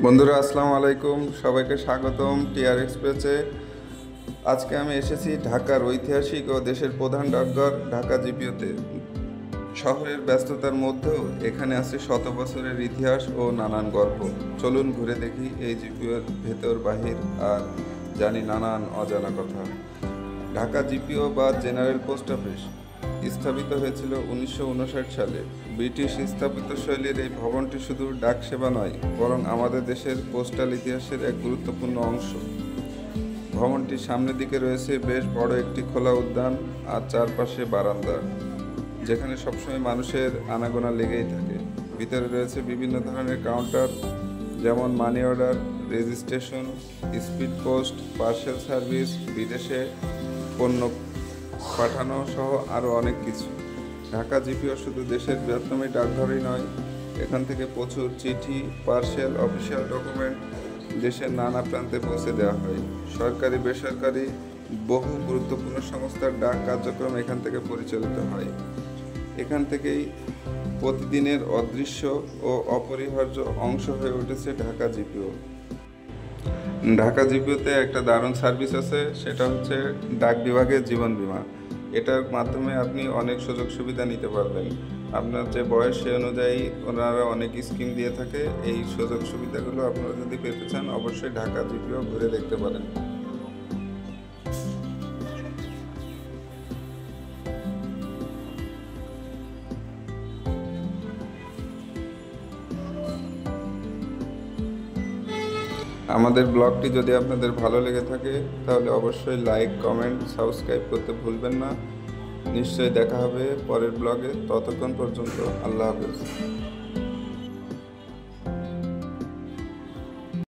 বন্ধুরা আসসালামু আলাইকুম, সবাইকে স্বাগতম টিআর এক্সপ্রেসে। আজকে আমি এসেছি ঢাকার ঐতিহাসিক ও দেশের প্রধান ডাকঘর ঢাকা জিপিওতে। শহরের ব্যস্ততার মধ্যেও এখানে আছে শত বছরের ইতিহাস ও নানান গল্প। চলুন ঘুরে দেখি এই জিপিওর ভেতর বাহির আর জানি নানান অজানা কথা। ঢাকা জিপিও বা জেনারেল পোস্ট অফিস স্থাপিত হয়েছিল 1959 সালে। ব্রিটিশ স্থাপত্যশৈলীর এই ভবনটি শুধু ডাক সেবা নয়, বরং আমাদের দেশের পোস্টাল ইতিহাসের এক গুরুত্বপূর্ণ অংশ। ভবনটির সামনের দিকে রয়েছে বেশ বড় একটি খোলা উদ্যান আর চারপাশে বারান্দা, যেখানে সবসময় মানুষের আনাগোনা লেগেই থাকে। ভিতরে রয়েছে বিভিন্ন ধরনের কাউন্টার, যেমন money order, registration, speed post, parcel service, বিদেশে পণ্য পাঠানো সহ আরও অনেক কিছু। ঢাকা জিপিও শুধু দেশের বৃহত্তম ডাকঘরই নয়, এখান থেকে প্রচুর চিঠি, পার্সেল, অফিসিয়াল ডকুমেন্ট দেশের নানা প্রান্তে পৌঁছে দেওয়া হয়। সরকারি বেসরকারি বহু গুরুত্বপূর্ণ সংস্থার ডাক কার্যক্রম এখান থেকে পরিচালিত হয়। এখান থেকেই প্রতিদিনের অদৃশ্য ও অপরিহার্য অংশ হয়ে উঠেছে ঢাকা জিপিও। ঢাকা জিপিওতে একটা দারুণ সার্ভিস আছে, সেটা হচ্ছে ডাক বিভাগের জীবন বীমা। এটার মাধ্যমে আপনি অনেক সুযোগ সুবিধা নিতে পারবেন। আপনার যে বয়স সে অনুযায়ী ওনারা অনেক স্কিম দিয়ে থাকে। এই সুযোগ সুবিধাগুলো আপনারা যদি পেতে চান, অবশ্যই ঢাকা জিপিও ঘুরে দেখতে পারেন। আমাদের ব্লগটি যদি আপনাদের ভালো লেগে থাকে, তাহলে অবশ্যই লাইক, কমেন্ট, সাবস্ক্রাইব করতে ভুলবেন না। নিশ্চয়ই দেখা হবে পরের ব্লগে। ততক্ষণ পর্যন্ত আল্লাহ হাফেজ।